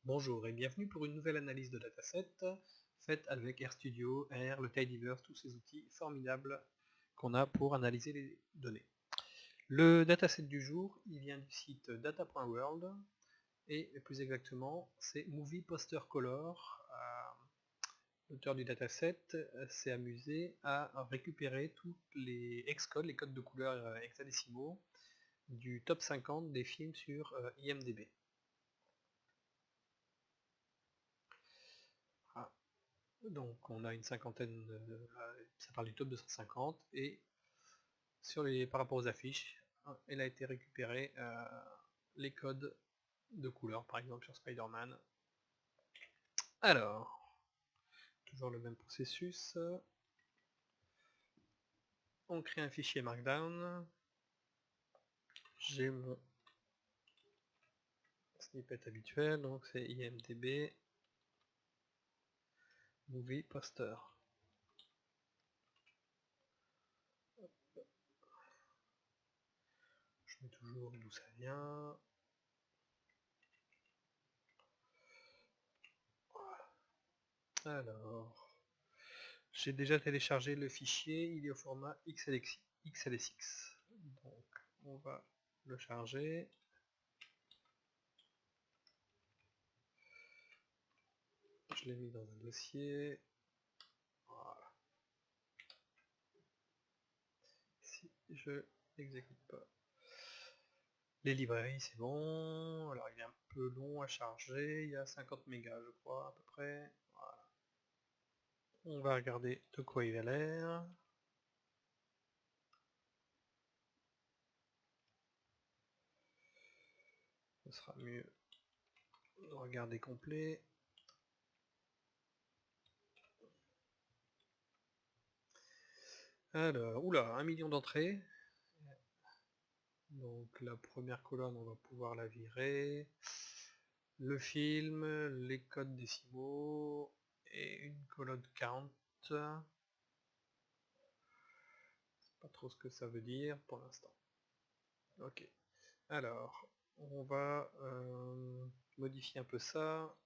Bonjour et bienvenue pour une nouvelle analyse de dataset faite avec RStudio, R, le Tidyverse, tous ces outils formidables qu'on a pour analyser les données. Le dataset du jour, il vient du site data.world et plus exactement c'est Movie Poster Color. L'auteur du dataset s'est amusé à récupérer tous les Xcodes, les codes de couleur hexadécimaux du top 50 des films sur IMDb. Donc on a une cinquantaine, ça parle du top 250, et par rapport aux affiches, il a été récupéré les codes de couleur, par exemple sur Spider-Man. Alors, toujours le même processus, on crée un fichier Markdown, j'ai mon snippet habituel, donc c'est IMDb Movie Poster. Je mets toujours d'où ça vient. Voilà. Alors, j'ai déjà téléchargé le fichier, il est au format XLSX. Donc on va le charger. Je l'ai mis dans un dossier. Voilà. Si je n'exécute pas les librairies, c'est bon. Alors il est un peu long à charger, il y a 50 mégas je crois à peu près. Voilà. On va regarder de quoi il a l'air. Ce sera mieux de regarder complet. Alors, oula, 1 million d'entrées. Donc la première colonne, on va pouvoir la virer. Le film, les codes décimaux et une colonne count. C'est pas trop ce que ça veut dire pour l'instant. Ok. Alors, on va modifier un peu ça.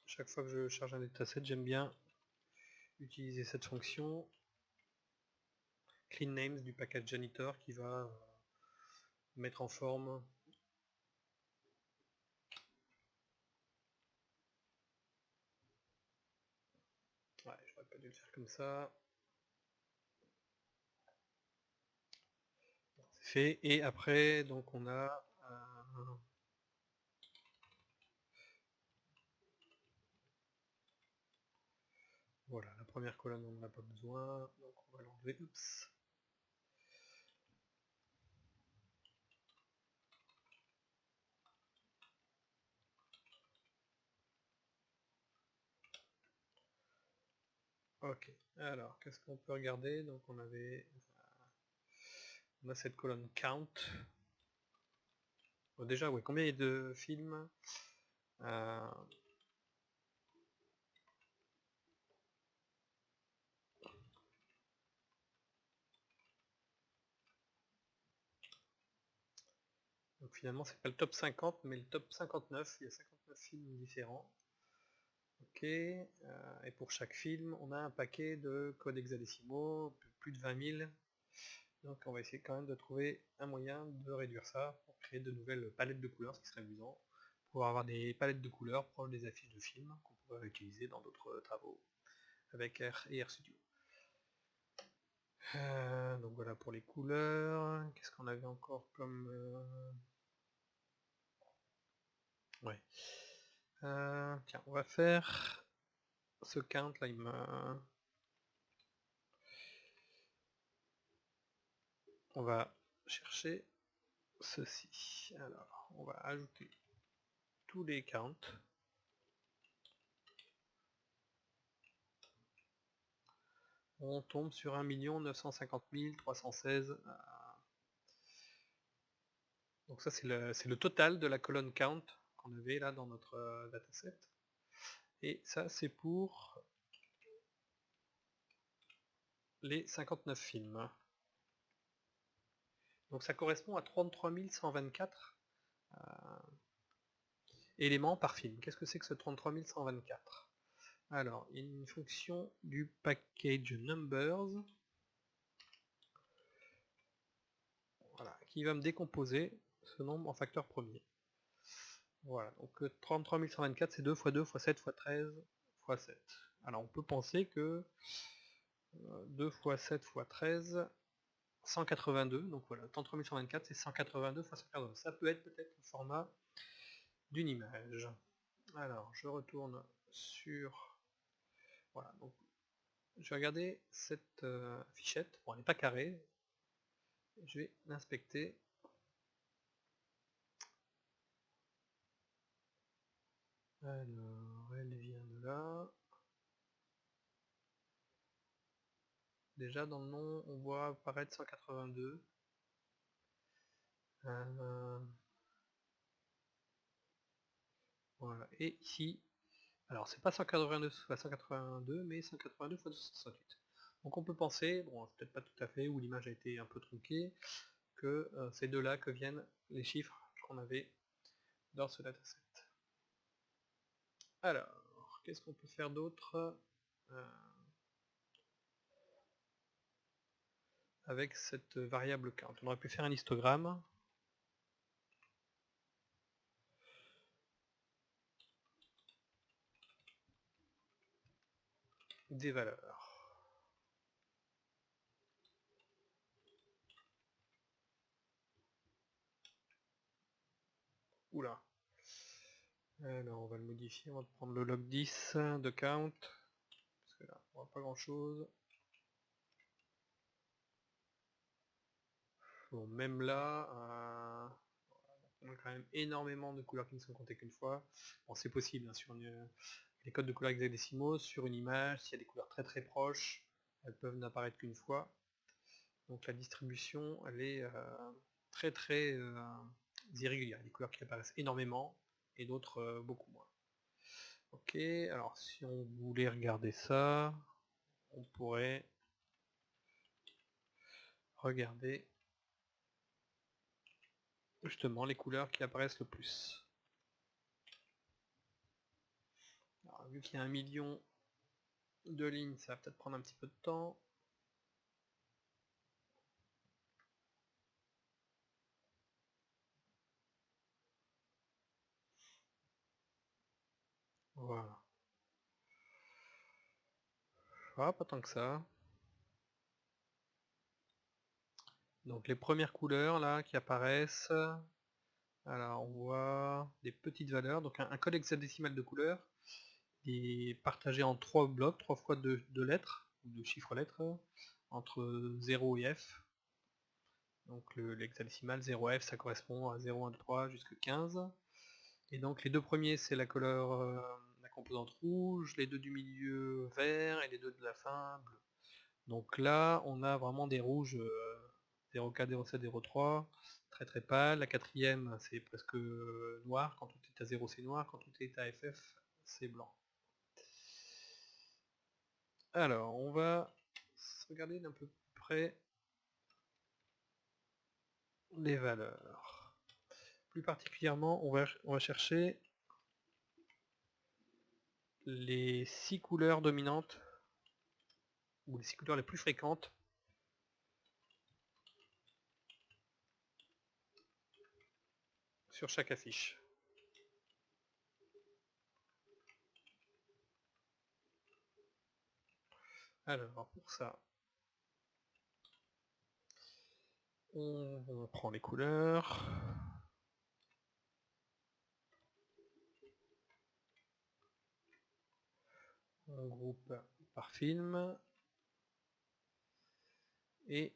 Chaque fois que je charge un dataset, j'aime bien utiliser cette fonction clean names du package janitor qui va mettre en forme j'aurais pas dû le faire comme ça. C'est fait, et après donc on a voilà, la première colonne on n'en a pas besoin, donc on va l'enlever. Oups. Ok, alors qu'est-ce qu'on peut regarder? Donc on a cette colonne count. Bon, déjà, oui, combien il y a de films? Donc finalement c'est pas le top 50 mais le top 59, il y a 59 films différents. Ok, et pour chaque film on a un paquet de codes hexadécimaux, plus de 20 000. Donc on va essayer quand même de trouver un moyen de réduire ça pour créer de nouvelles palettes de couleurs, ce qui serait amusant, pour avoir des palettes de couleurs proches des affiches de films qu'on pourrait utiliser dans d'autres travaux avec R et RStudio. Donc voilà pour les couleurs. Qu'est-ce qu'on avait encore comme... Ouais. Tiens, on va faire ce count là, on va chercher ceci. Alors, on va ajouter tous les counts. On tombe sur 1 950 316. Donc ça c'est le total de la colonne count qu'on avait là dans notre dataset. Et ça c'est pour les 59 films. Donc ça correspond à 33 124 Éléments par film. Qu'est-ce que c'est que ce 33124? Alors, il y a une fonction du package numbers, voilà, qui va me décomposer ce nombre en facteurs premiers. Voilà, donc 33124 c'est 2 x 2 x 7 x 13 x 7. Alors on peut penser que 2 x 7 x 13, 182, donc voilà, 33124 c'est 182 x 182. Ça peut être peut-être le format d'une image. Alors je retourne sur... Voilà, donc je vais regarder cette fichette. Bon, elle n'est pas carrée. Je vais l'inspecter. Alors, elle vient de là. Déjà dans le nom, on voit apparaître 182. Voilà. Et ici, alors c'est pas 182 x 182, mais 182 x 268. Donc on peut penser, bon c'est peut-être pas tout à fait, ou l'image a été un peu tronquée, que c'est de là que viennent les chiffres qu'on avait dans ce dataset. Alors, qu'est-ce qu'on peut faire d'autre avec cette variable count? On aurait pu faire un histogramme. Des valeurs. Oula. Alors on va le modifier, on va prendre le log 10 de count, parce que là on voit pas grand chose. Bon, même là, on a quand même énormément de couleurs qui ne sont comptées qu'une fois. Bon, c'est possible, hein, sur les codes de couleurs hexadécimaux, sur une image, s'il y a des couleurs très très proches, elles peuvent n'apparaître qu'une fois. Donc la distribution, elle est très très irrégulière. Il y a des couleurs qui apparaissent énormément, et d'autres beaucoup moins. Ok, alors si on voulait regarder ça, on pourrait regarder justement les couleurs qui apparaissent le plus. Alors, vu qu'il y a 1 million de lignes, ça va peut-être prendre un petit peu de temps. Voilà. Ah, pas tant que ça. Donc les premières couleurs là qui apparaissent, alors on voit des petites valeurs, donc un code hexadécimal de couleurs est partagé en 3 blocs, 3 fois 2 lettres, ou 2 chiffres lettres, entre 0 et F. Donc l'hexadécimal 0F ça correspond à 0, 1, 2, 3 jusqu'à 15. Et donc les deux premiers c'est la couleur, la composante rouge, les deux du milieu vert et les deux de la fin bleu. Donc là on a vraiment des rouges 04, 07, 03, très très pâle. La quatrième c'est presque noir, quand tout est à 0 c'est noir, quand tout est à FF c'est blanc. Alors on va regarder d'un peu plus près les valeurs. Plus particulièrement on va chercher les 6 couleurs dominantes, ou les 6 couleurs les plus fréquentes sur chaque affiche. Alors pour ça, on prend les couleurs, on groupe par film, et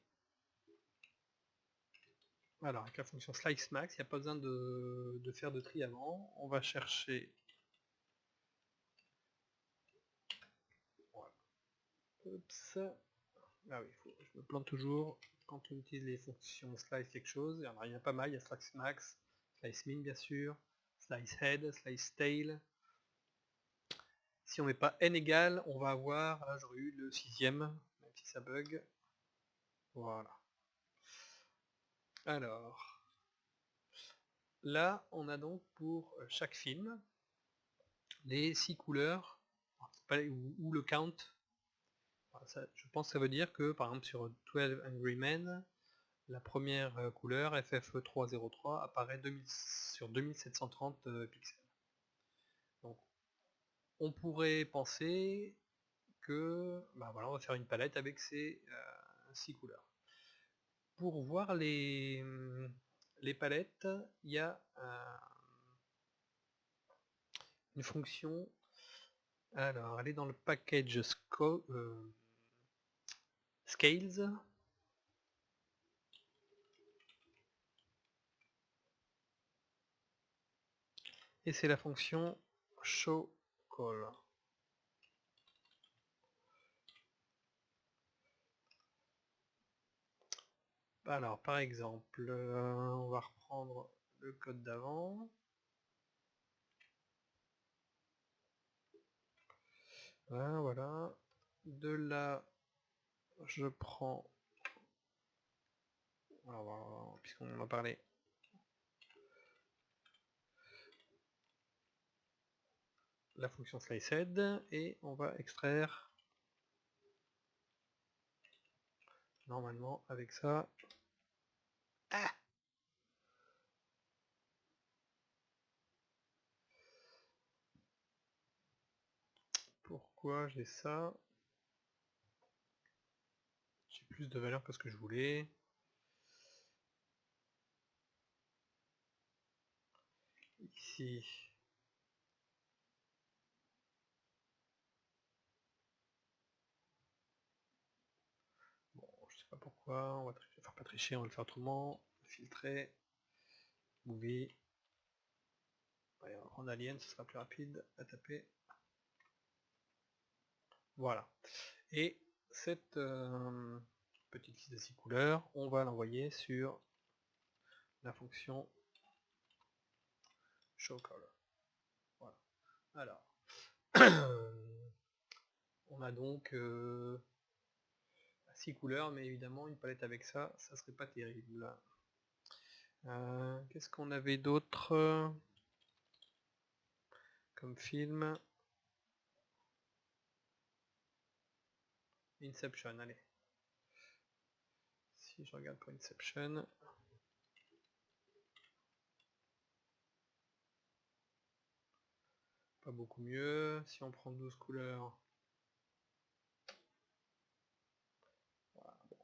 alors avec la fonction slice max, il n'y a pas besoin de faire de tri avant, on va chercher, voilà. Oups. Ah oui, je me plante toujours quand on utilise les fonctions slice quelque chose. Il y en a pas mal, il y a slice max, slice min bien sûr, slice head, slice tail. Si on met pas n égale, on va avoir, là j'aurais eu le 6ème, même si ça bug. Voilà. Alors, là, on a donc pour chaque film les 6 couleurs, ou le count. Ça, je pense que ça veut dire que, par exemple, sur 12 Angry Men, la première couleur, FF303, apparaît sur 2730 pixels. Donc, on pourrait penser que, voilà, on va faire une palette avec ces 6 couleurs. Pour voir les palettes, il y a une fonction, alors elle est dans le package scales, et c'est la fonction showCall. Alors par exemple, on va reprendre le code d'avant. Voilà. De là, je prends, alors, puisqu'on en a parlé, la fonction slicehead, et on va extraire normalement avec ça. Pourquoi j'ai ça? J'ai plus de valeur que ce que je voulais. Ici. Bon, je sais pas pourquoi, on va tricher, enfin pas tricher, on va le faire autrement. Filtrer. Movie. Ouais, on va prendre Alien, ce sera plus rapide à taper. Voilà. Et cette petite liste de 6 couleurs, on va l'envoyer sur la fonction showColor. Voilà. Alors, on a donc 6 couleurs, mais évidemment une palette avec ça, ça serait pas terrible. Qu'est-ce qu'on avait d'autre comme film? Inception, allez. Si je regarde pour Inception, pas beaucoup mieux. Si on prend 12 couleurs, voilà, bon.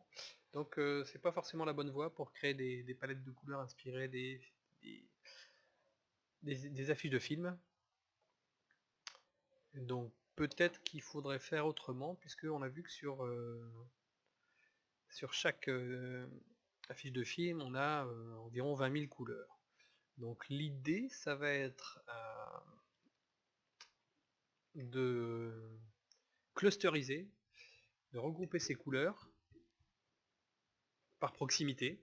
Donc c'est pas forcément la bonne voie pour créer des palettes de couleurs inspirées des affiches de films. Donc peut-être qu'il faudrait faire autrement, puisque on a vu que sur chaque affiche de film, on a environ 20 000 couleurs. Donc l'idée, ça va être de clusteriser, de regrouper ces couleurs par proximité.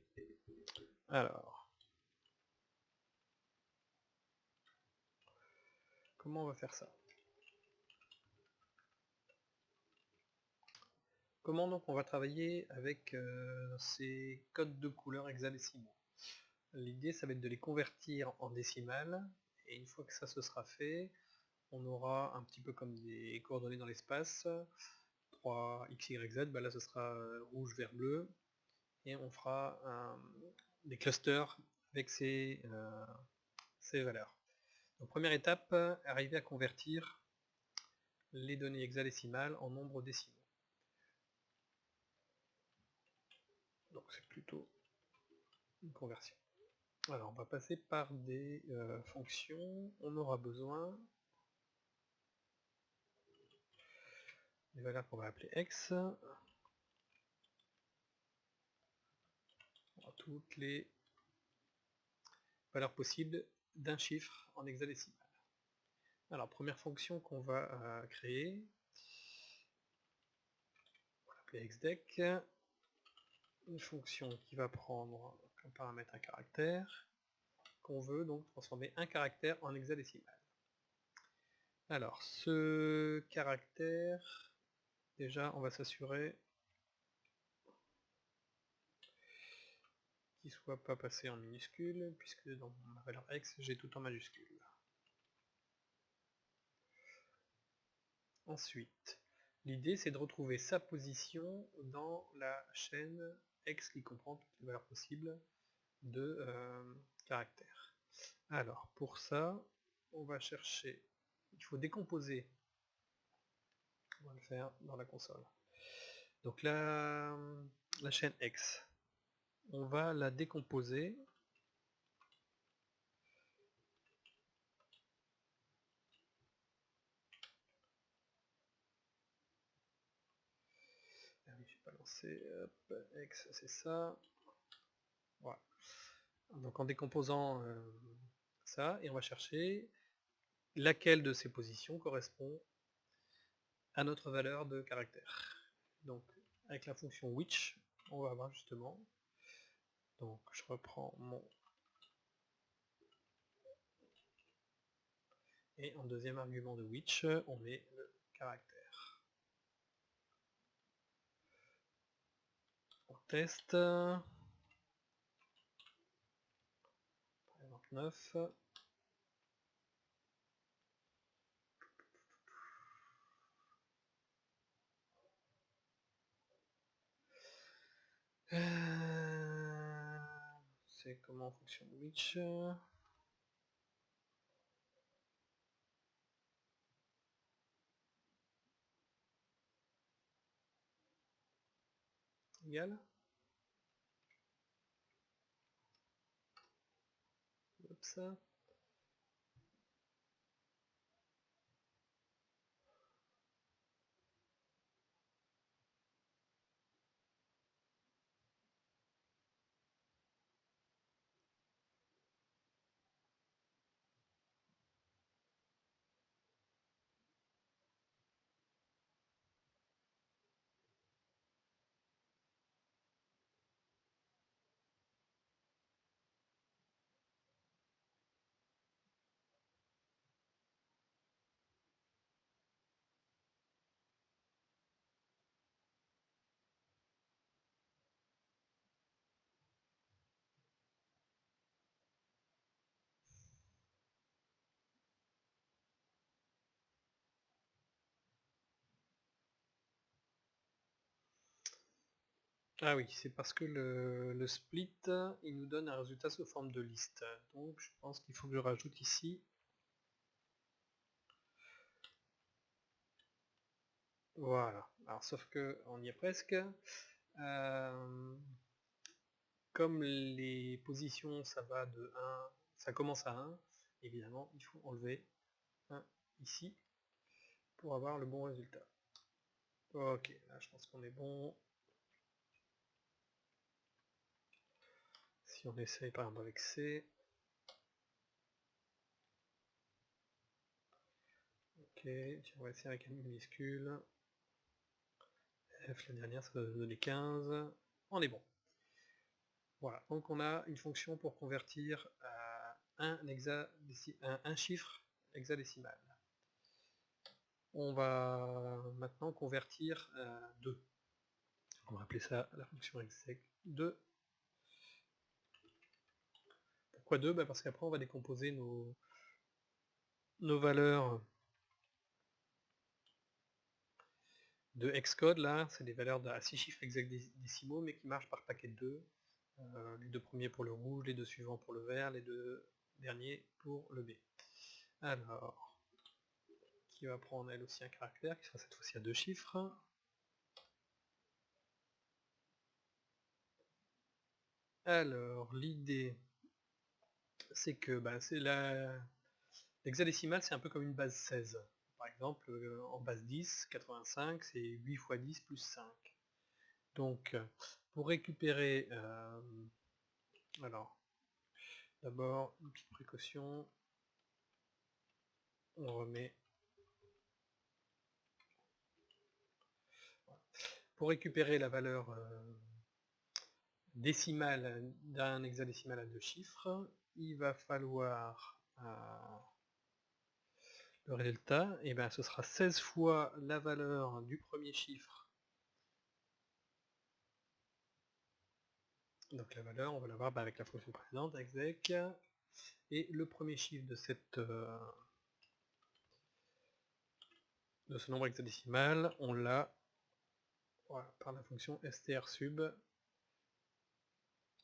Alors, comment on va faire ça? Comment donc on va travailler avec ces codes de couleurs hexadécimaux? L'idée, ça va être de les convertir en décimales, et une fois que ça se sera fait, on aura un petit peu comme des coordonnées dans l'espace, 3 x, y, z, là ce sera rouge, vert, bleu, et on fera des clusters avec ces valeurs. Donc première étape, arriver à convertir les données hexadécimales en nombres décimaux. Donc c'est plutôt une conversion. Alors on va passer par des fonctions, on aura besoin des valeurs qu'on va appeler x, toutes les valeurs possibles d'un chiffre en hexadécimal. Alors première fonction qu'on va créer, on va l'appeler hexdec, une fonction qui va prendre comme paramètre un caractère, qu'on veut donc transformer un caractère en hexadécimal. Alors ce caractère, déjà on va s'assurer qui soit pas passé en minuscule, puisque dans ma valeur x, j'ai tout en majuscule. Ensuite, l'idée c'est de retrouver sa position dans la chaîne x qui comprend toutes les valeurs possibles de caractères. Alors, pour ça, on va chercher, il faut décomposer, on va le faire dans la console. Donc la chaîne x, on va la décomposer j'ai pas lancé, hop, x c'est ça, voilà. Donc en décomposant ça, et on va chercher laquelle de ces positions correspond à notre valeur de caractère. Donc avec la fonction which, on va avoir justement, donc je reprends mon, et en deuxième argument de which, on met le caractère. On teste, 29, c'est comment fonctionne which, égal, oups, ah oui, c'est parce que le split, il nous donne un résultat sous forme de liste. Donc je pense qu'il faut que je rajoute ici. Voilà. Alors sauf que on y est presque. Comme les positions ça va de 1, ça commence à 1, évidemment il faut enlever 1 ici pour avoir le bon résultat. Ok, là je pense qu'on est bon. Si on essaye par exemple avec C. Ok, on va essayer avec un minuscule. F la dernière ça va donner 15. On est bon. Voilà, donc on a une fonction pour convertir un chiffre hexadécimal. On va maintenant convertir 2. On va appeler ça la fonction exec2. Pourquoi 2 ? Parce qu'après on va décomposer nos valeurs de hexcode, là, c'est des valeurs à 6 chiffres hexadécimaux, mais qui marchent par paquet de 2. Les deux premiers pour le rouge, les deux suivants pour le vert, les deux derniers pour le B. Alors, qui va prendre elle aussi un caractère, qui sera cette fois-ci à 2 chiffres. Alors, l'idée, c'est que l'hexadécimal, c'est un peu comme une base 16. Par exemple, en base 10, 85, c'est 8 fois 10 plus 5. Donc, pour récupérer... alors, d'abord, une petite précaution. On remet... Pour récupérer la valeur décimale d'un hexadécimal à 2 chiffres, il va falloir... le résultat, et ben ce sera 16 fois la valeur du premier chiffre Donc la valeur, on va l'avoir avec la fonction précédente, exec, et le premier chiffre de de ce nombre hexadécimal, on l'a par la fonction strsub.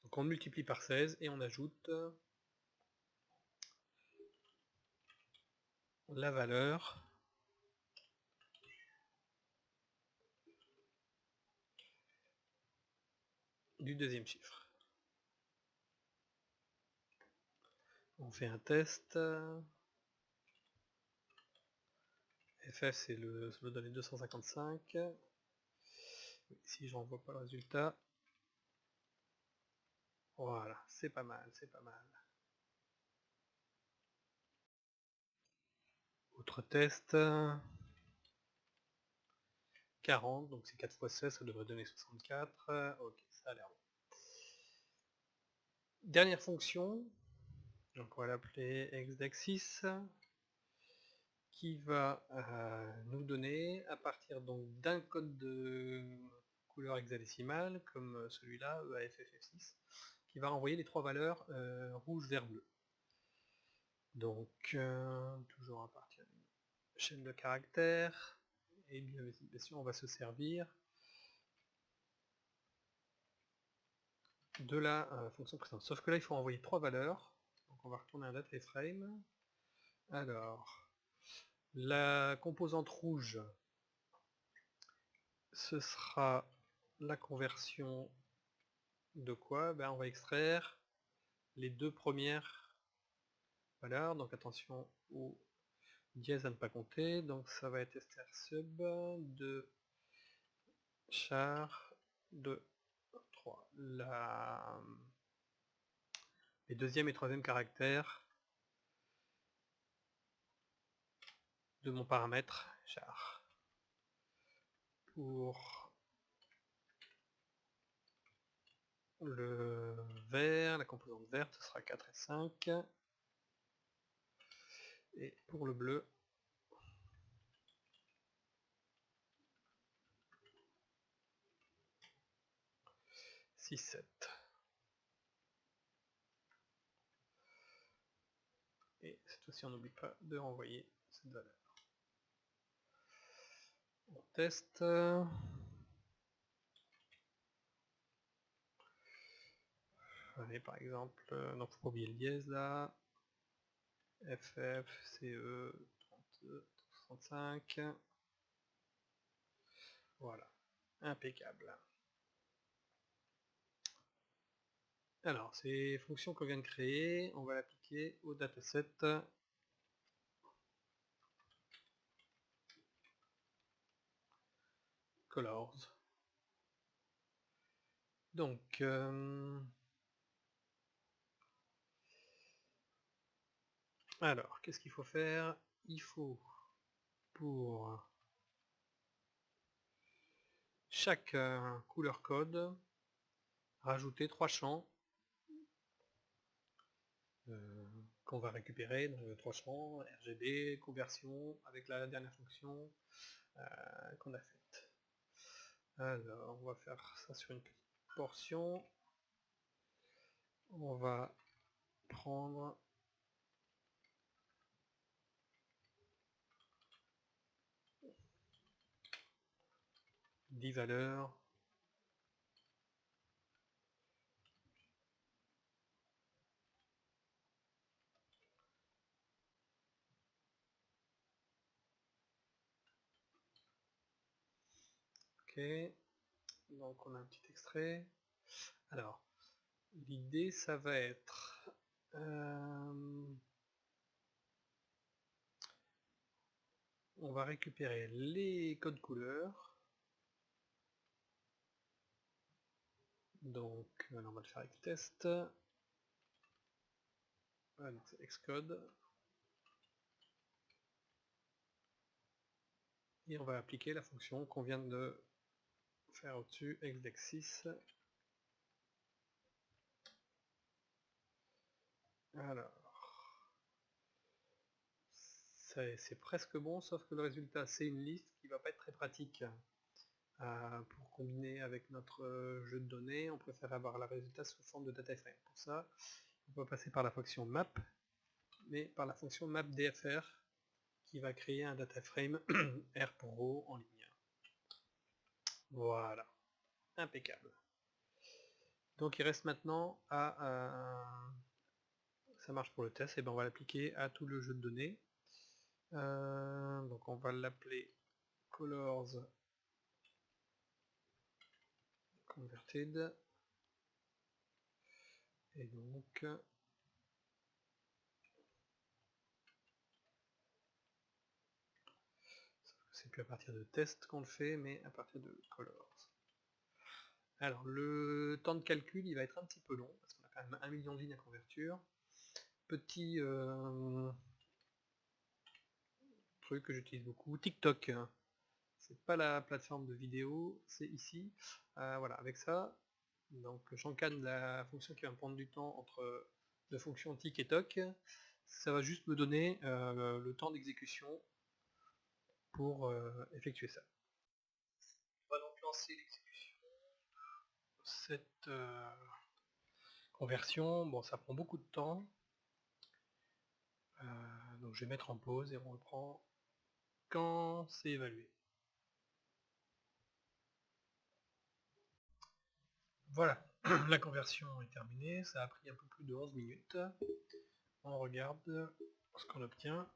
Donc on multiplie par 16 et on ajoute la valeur du deuxième chiffre. On fait un test. FF ça me donne 255. Ici je renvoie pas le résultat. Voilà, c'est pas mal, c'est pas mal. Autre test. 40, donc c'est 4 x 16, ça devrait donner 64. Ok, ça a l'air bon. Dernière fonction, donc on va l'appeler exdex6, qui va nous donner, à partir donc d'un code de couleur hexadécimale, comme celui-là, EAFFF6, qui va renvoyer les trois valeurs rouge, vert, bleu. Donc, toujours à partir d'une chaîne de caractères, et bien sûr on va se servir de la fonction précédente. Sauf que là il faut envoyer trois valeurs, donc on va retourner à data frame. Alors, la composante rouge, ce sera la conversion de quoi? Ben, on va extraire les deux premières valeurs, donc attention au dièse à ne pas compter, donc ça va être strsub de char de 3. Les deuxième et troisième caractères de mon paramètre char. Pour le vert, la composante verte, ce sera 4 et 5. Et pour le bleu, 6, 7. Et cette fois-ci, on n'oublie pas de renvoyer cette valeur. On teste. Allez, par exemple, non, faut pas oublier le dièse là. FF, CE, 32, 35. Voilà, impeccable. Alors, ces fonctions qu'on vient de créer, on va l'appliquer au dataset colors. Donc, alors, qu'est-ce qu'il faut faire? Il faut, pour chaque couleur code, rajouter 3 champs qu'on va récupérer, donc 3 champs, RGB, conversion, avec la dernière fonction qu'on a faite. Alors, on va faire ça sur une petite portion. On va prendre valeurs. Ok, donc on a un petit extrait. Alors, l'idée ça va être on va récupérer les codes couleurs. Donc on va le faire avec test. Ah non, c'est Xcode. Et on va appliquer la fonction qu'on vient de faire au-dessus, exdex6. Alors, c'est presque bon, sauf que le résultat c'est une liste qui va pas être très pratique. pour combiner avec notre jeu de données, on préfère avoir le résultat sous forme de data frame. Pour ça, on peut passer par la fonction map, mais par la fonction mapdfr qui va créer un data frame R pour row en ligne. Voilà, impeccable. Donc il reste maintenant à... ça marche pour le test, et ben on va l'appliquer à tout le jeu de données. Donc on va l'appeler colors converted. Et donc c'est plus à partir de test qu'on le fait, mais à partir de colors. Alors le temps de calcul il va être un petit peu long, parce qu'on a quand même 1 million de lignes à convertir. Petit truc que j'utilise beaucoup, TikTok. C'est pas la plateforme de vidéo, c'est ici. Voilà, avec ça, donc j'encadre la fonction qui va me prendre du temps entre deux fonctions tic et toc. Ça va juste me donner le temps d'exécution pour effectuer ça. On va donc lancer l'exécution de cette conversion. Bon, ça prend beaucoup de temps. Donc je vais mettre en pause et on reprend quand c'est évalué. Voilà, la conversion est terminée, ça a pris un peu plus de 11 minutes. On regarde ce qu'on obtient.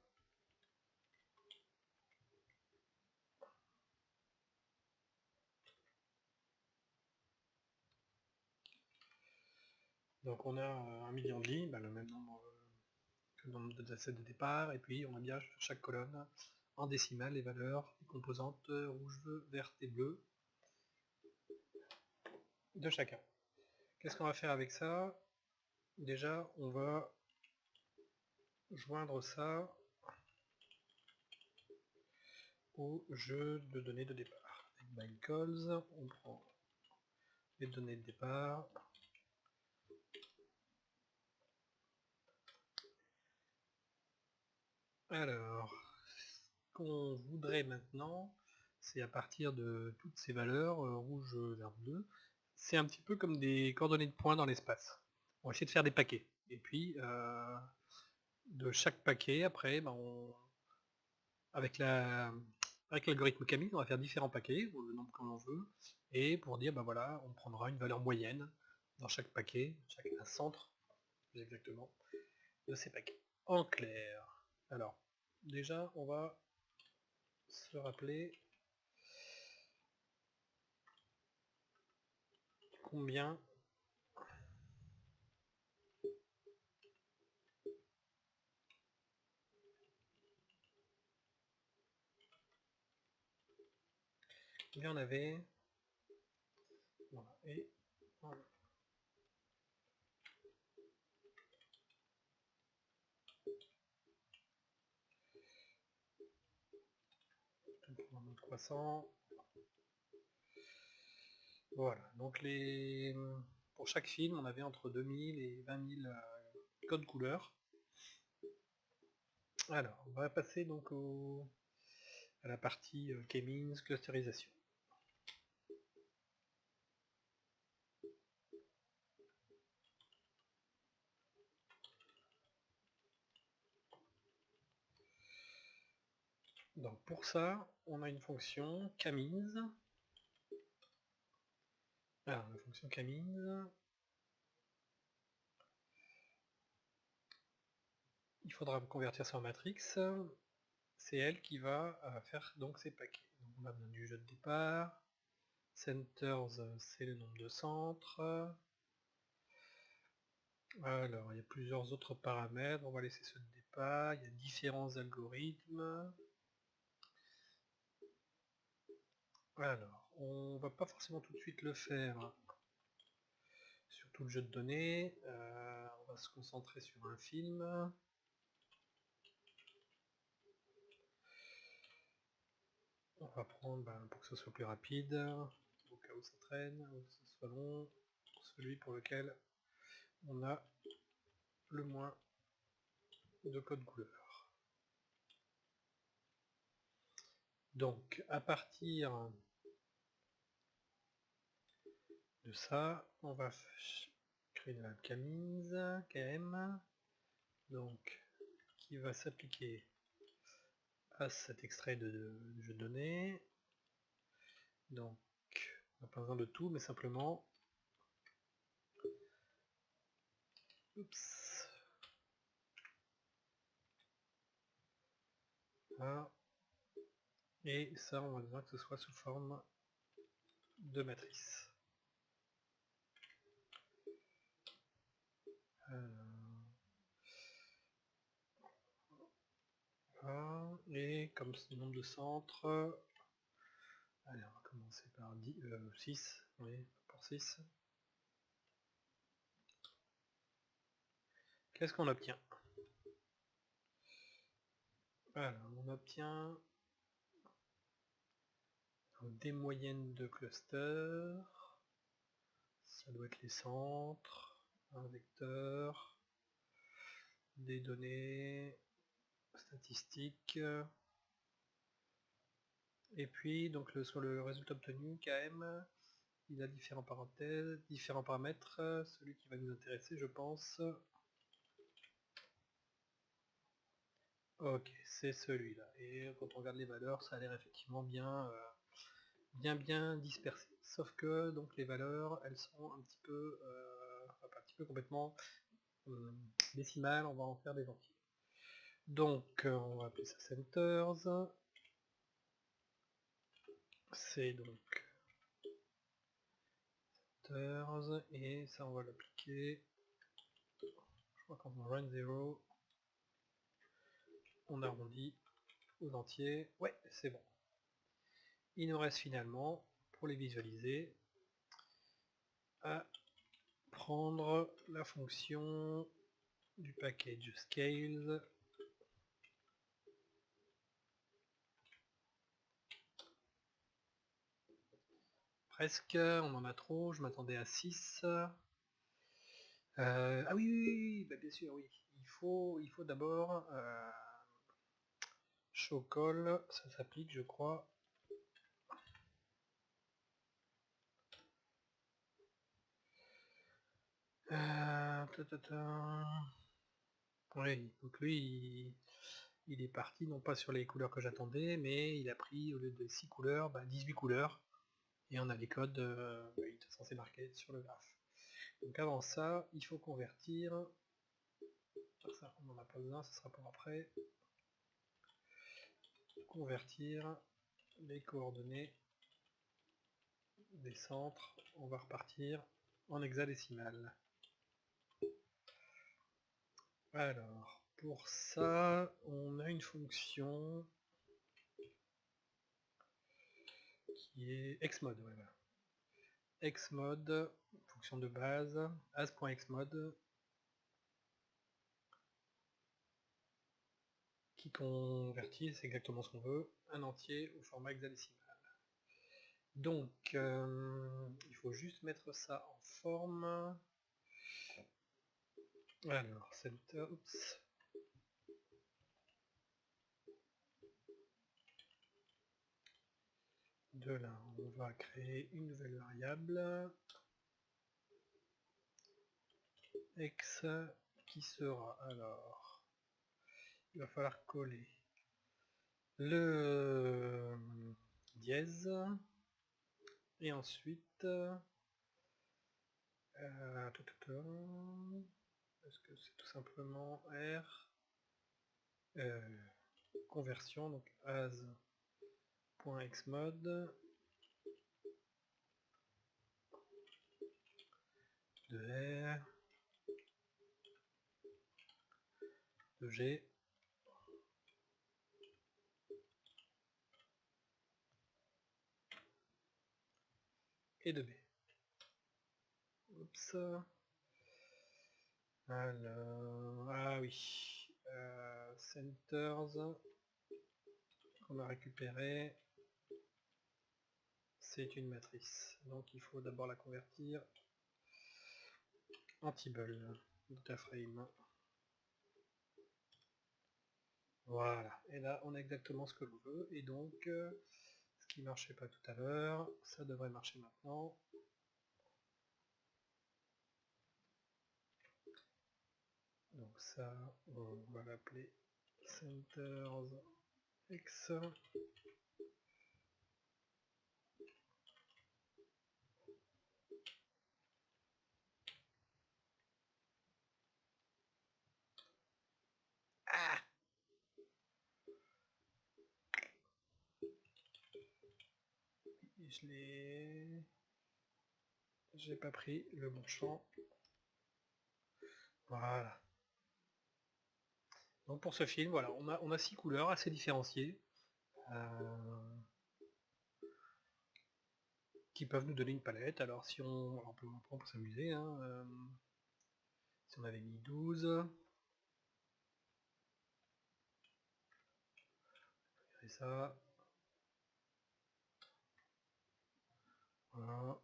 Donc on a 1 million de lignes, le même nombre que le nombre de datasets de départ, et puis on a bien sur chaque colonne en décimales les valeurs, les composantes rouge, verte et bleue de chacun. Qu'est-ce qu'on va faire avec ça? Déjà on va joindre ça au jeu de données de départ. Avec bind calls, on prend les données de départ. Alors, ce qu'on voudrait maintenant, c'est à partir de toutes ces valeurs, rouge, vert, bleu, c'est un petit peu comme des coordonnées de points dans l'espace. On va essayer de faire des paquets. Et puis, de chaque paquet, après, avec l'algorithme Camille, on va faire différents paquets, ou le nombre que l'on veut, et pour dire, voilà, on prendra une valeur moyenne dans chaque paquet, un centre, plus exactement, de ces paquets. En clair. Alors, déjà, on va se rappeler combien on avait. Voilà, et voilà. Croissant. Voilà, donc pour chaque film, on avait entre 2000 et 20 000 codes couleurs. Alors, on va passer donc à la partie K-means, clusterisation. Donc pour ça, on a une fonction K-means. Alors, la fonction K-means, il faudra convertir ça en matrix. C'est elle qui va faire donc ces paquets. Donc on a besoin du jeu de départ. Centers, c'est le nombre de centres. Alors, il y a plusieurs autres paramètres, on va laisser ceux de départ, il y a différents algorithmes. Alors, on va pas forcément tout de suite le faire sur tout le jeu de données, on va se concentrer sur un film. On va prendre, pour que ce soit plus rapide, au cas où ça traîne, ou que ce soit long, celui pour lequel on a le moins de code couleur. Donc, à partir de ça, on va créer une webcams KM, donc qui va s'appliquer à cet extrait de jeu de données. Donc on n'a pas besoin de tout, mais simplement oups, là. Et ça, on a besoin que ce soit sous forme de matrice. Voilà. Et comme nombre de centres, allez, on va commencer par 6, oui, pour 6. Qu'est-ce qu'on obtient? Alors, on obtient des moyennes de clusters, ça doit être les centres, un vecteur, des données statistiques, et puis donc sur le résultat obtenu, KM, il a différents parenthèses, différents paramètres, celui qui va nous intéresser je pense. Ok, c'est celui-là. Et quand on regarde les valeurs, ça a l'air effectivement bien, bien dispersé. Sauf que donc les valeurs, elles sont un petit peu, enfin, pas un petit peu complètement décimales. On va en faire des entiers. Donc on va appeler ça centers. C'est donc centers et ça on va l'appliquer. Je crois qu'en run 0, on arrondit aux entiers. Ouais, c'est bon. Il nous reste finalement, pour les visualiser, à prendre la fonction du package scales presque, on en a trop, je m'attendais à 6. Ah oui, bah bien sûr, oui. Il faut d'abord show call, ça s'applique je crois. Oui, donc lui il est parti non pas sur les couleurs que j'attendais, mais il a pris au lieu de 6 couleurs, 18 couleurs. Et on a les codes il est censé marquer sur le graphe. Donc avant ça, il faut convertir. Ça, on n'en a pas besoin, ça sera pour après. Convertir les coordonnées des centres. On va repartir en hexadécimal. Alors, pour ça, on a une fonction qui est xmod. Ouais, voilà. Xmod, fonction de base, as.xmod, qui convertit, c'est exactement ce qu'on veut, un entier au format hexadécimal. Donc, il faut juste mettre ça en forme. Alors, center, oups. De là, on va créer une nouvelle variable x qui sera, alors, il va falloir coller le dièse et ensuite est-ce que c'est tout simplement R conversion, donc as.xmod de R de G et de B. Oups. Alors, ah oui, centers qu'on a récupéré, c'est une matrice, donc il faut d'abord la convertir en table data frame. Voilà, et là on a exactement ce que l'on veut, et donc ce qui marchait pas tout à l'heure, ça devrait marcher maintenant. Donc ça, on va l'appeler Centers X. Ah, j'ai pas pris le bon champ. Voilà. Donc pour ce film, voilà, on a 6 couleurs assez différenciées qui peuvent nous donner une palette. Alors si on peut s'amuser, hein, si on avait mis 12, et ça, voilà.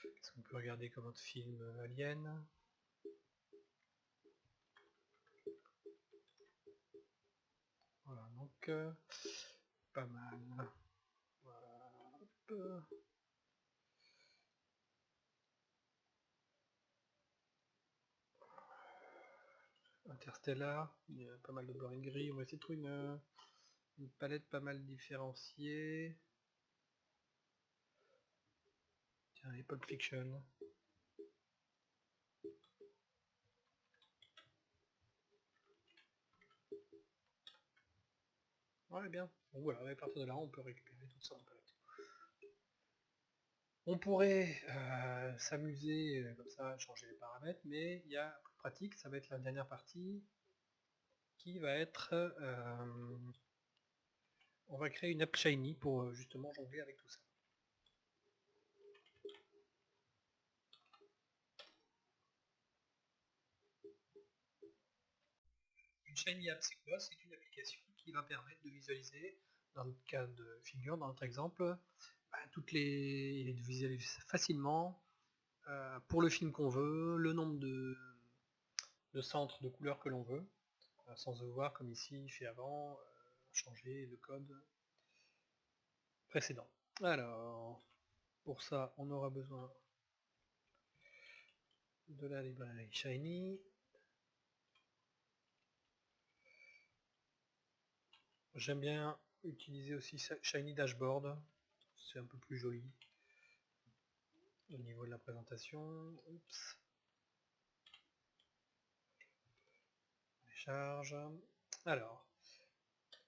Est-ce qu'on peut regarder comme autre film Alien? Voilà, donc pas mal. Voilà, hop. Interstellar, il y a pas mal de blanc et de gris. On va essayer de trouver une palette pas mal différenciée. Tiens, les Pulp Fiction. Ouais, bien. Bon, voilà, à partir de là, on peut récupérer toute ça en palette. On pourrait s'amuser comme ça, changer les paramètres, mais il y a plus pratique, ça va être la dernière partie qui va être... on va créer une app Shiny pour justement jongler avec tout ça. Une Shiny App, c'est quoi? C'est une application qui va permettre de visualiser, dans notre cas de figure, dans notre exemple, de visualiser facilement pour le film qu'on veut, le nombre de centres de couleurs que l'on veut, sans devoir, comme ici, fait avant, changer le code précédent. Alors, pour ça, on aura besoin de la librairie Shiny. J'aime bien utiliser aussi Shiny Dashboard, c'est un peu plus joli au niveau de la présentation. Oups. Charge. Alors,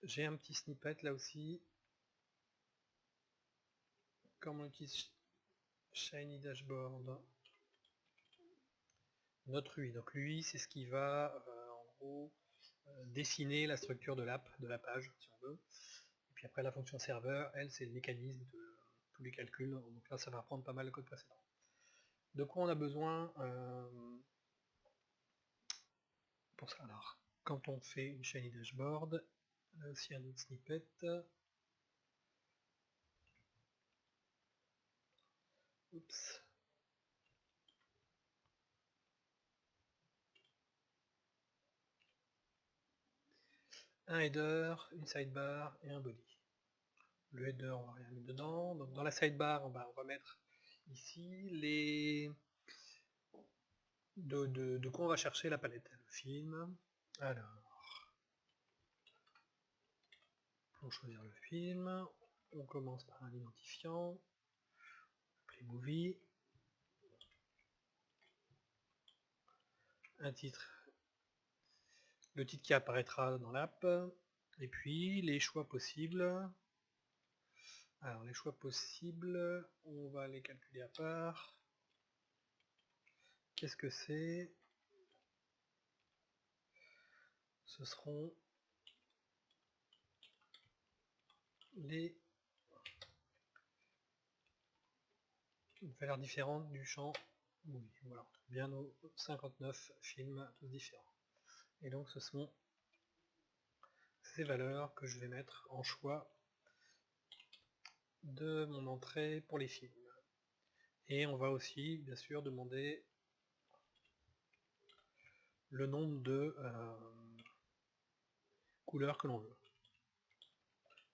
j'ai un petit snippet là aussi. Comme on utilise Shiny Dashboard, notre UI. Donc l'UI, c'est ce qui va en gros dessiner la structure de l'app, de la page, si on veut. Et puis après la fonction serveur, elle, c'est le mécanisme de tous les calculs. Donc là, ça va reprendre pas mal le code précédent. De quoi on a besoin pour ça? Alors, quand on fait une Shiny Dashboard, là aussi un autre snippet. Oups. Un header, une sidebar et un body. Le header, on va rien mettre dedans. Donc dans la sidebar, on va mettre ici les... De quoi on va chercher la palette. Le film. Alors, pour choisir le film, on commence par un identifiant. Play Movie. Un titre. Le titre qui apparaîtra dans l'app. Et puis les choix possibles. Alors les choix possibles, on va les calculer à part. Qu'est-ce que c'est? Ce seront les valeurs différentes du champ. Oui, voilà, bien nos 59 films tous différents. Et donc ce sont ces valeurs que je vais mettre en choix de mon entrée pour les films. Et on va aussi bien sûr demander le nombre de couleurs que l'on veut.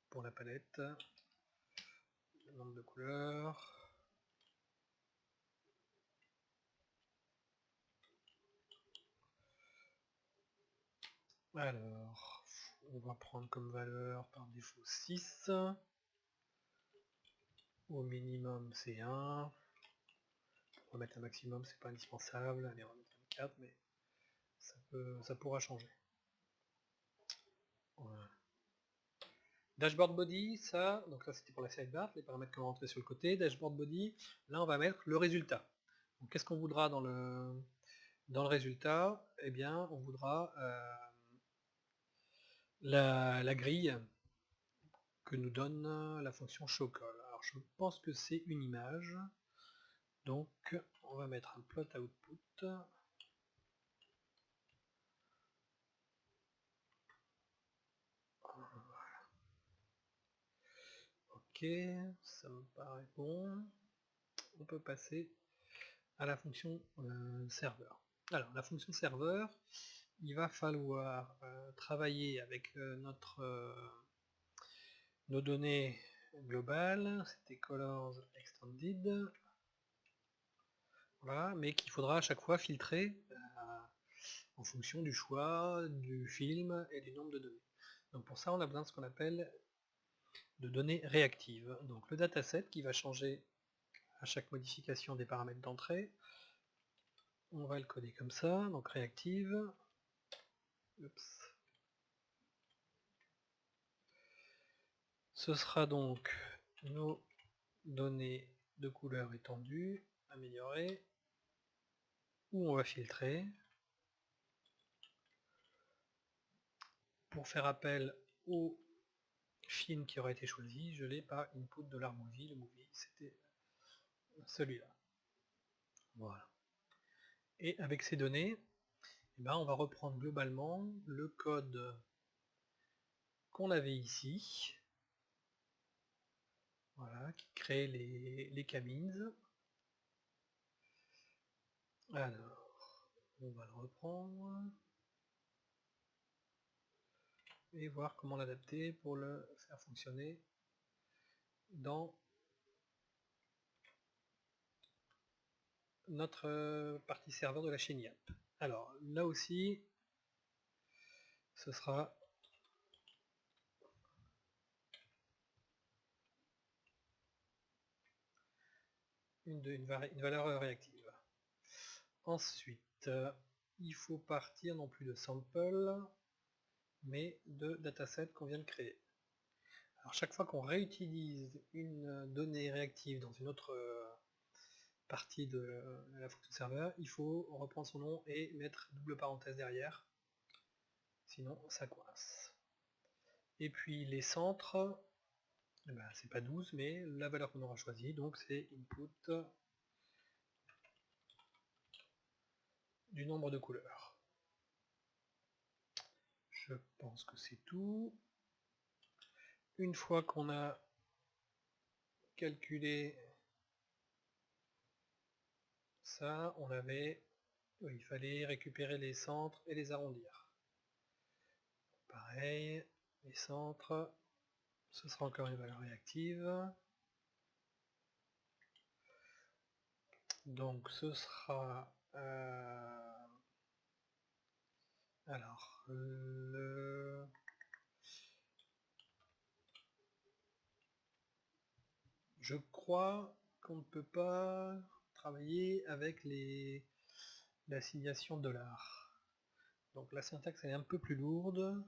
Pour la palette, le nombre de couleurs. Alors, on va prendre comme valeur par défaut 6. Au minimum c'est 1. On va mettre un maximum, c'est pas indispensable. Allez, on va mettre 4, mais ça pourra changer. Voilà. Dashboard body, ça, donc ça c'était pour la sidebar, les paramètres qu'on va rentrer sur le côté. Dashboard body, là on va mettre le résultat. Donc qu'est-ce qu'on voudra dans le résultat? Eh bien, on voudra la grille que nous donne la fonction showCall. Alors je pense que c'est une image, donc on va mettre un plot output. Ok, ça me paraît bon. On peut passer à la fonction serveur. Alors la fonction serveur, il va falloir travailler avec nos données globales, c'était colors extended, voilà, mais qu'il faudra à chaque fois filtrer en fonction du choix, du film et du nombre de données. Donc pour ça on a besoin de ce qu'on appelle de données réactives. Donc le dataset qui va changer à chaque modification des paramètres d'entrée, on va le coder comme ça, donc réactive. Oups. Ce sera donc nos données de couleur étendue, améliorées, où on va filtrer. Pour faire appel au film qui aurait été choisi, je l'ai par input de movie. Le movie, c'était celui-là. Voilà. Et avec ces données, eh ben, on va reprendre globalement le code qu'on avait ici, voilà, qui crée les camins. Alors, on va le reprendre et voir comment l'adapter pour le faire fonctionner dans notre partie serveur de la chaîne YAP. Alors là aussi, ce sera une valeur réactive. Ensuite, il faut partir non plus de sample, mais de dataset qu'on vient de créer. Alors chaque fois qu'on réutilise une donnée réactive dans une autre partie de la fonction serveur, il faut reprendre son nom et mettre double parenthèse derrière, sinon ça coince. Et puis les centres, eh ben, c'est pas 12, mais la valeur qu'on aura choisie, donc c'est input du nombre de couleurs. Je pense que c'est tout. Une fois qu'on a calculé ça, il fallait récupérer les centres et les arrondir. Pareil, les centres, ce sera encore une valeur réactive. Donc ce sera... alors, je crois qu'on ne peut pas travailler avec l'assignation $. Donc la syntaxe est un peu plus lourde.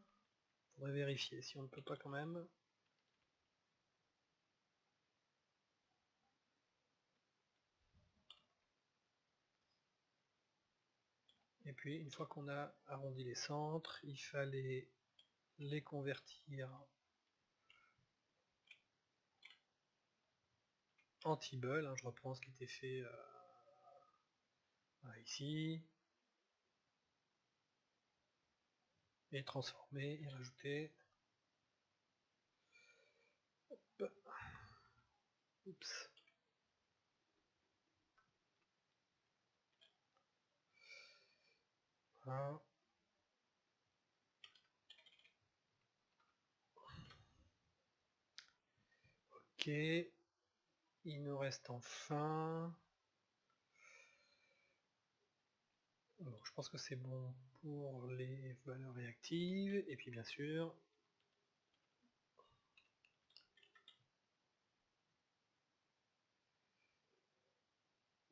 Faudrait vérifier si on ne peut pas quand même. Et puis une fois qu'on a arrondi les centres, il fallait les convertir en table, hein, je reprends ce qui était fait ici, et transformer et rajouter. Hop. Oups. Voilà. Ok, il nous reste enfin Alors, je pense que c'est bon pour les valeurs réactives, et puis bien sûr,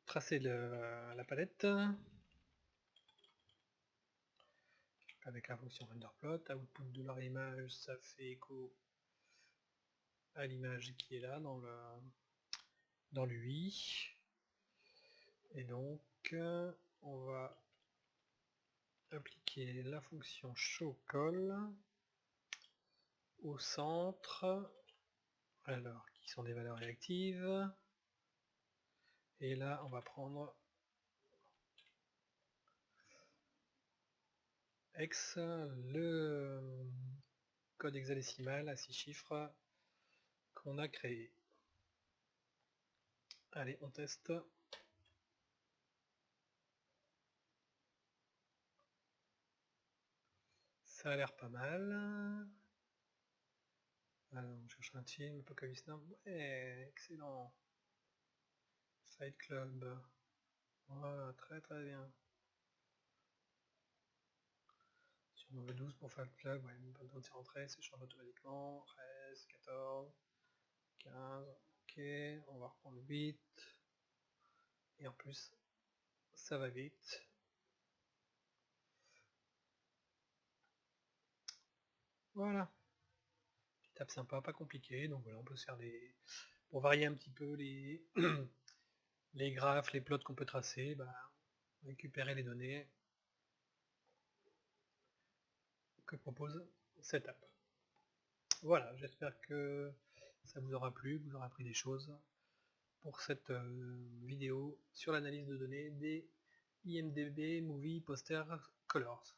tracer la palette avec la fonction renderplot, output de leur image, ça fait écho à l'image qui est là dans l'UI. Et donc, on va appliquer la fonction showCall au centre, alors qui sont des valeurs réactives. Et là, on va prendre X, le code hexadécimal à 6 chiffres qu'on a créé. Allez, on teste. Ça a l'air pas mal. Alors, on cherche un team, Apocalypse Now. Ouais, excellent. Side Club. Voilà, très très bien. Si on veut 12 pour faire le club, ouais, pas besoin de s'y rentrer, c'est change automatiquement. 13, 14, 15, ok, on va reprendre 8. Et en plus, ça va vite. Voilà. Étape sympa, pas compliqué, donc voilà, on peut se faire des... Pour varier un petit peu les, les graphes, les plots qu'on peut tracer, bah, récupérer les données que propose cette app. Voilà, j'espère que ça vous aura plu, vous aura appris des choses pour cette vidéo sur l'analyse de données des IMDb Movie Poster Colors.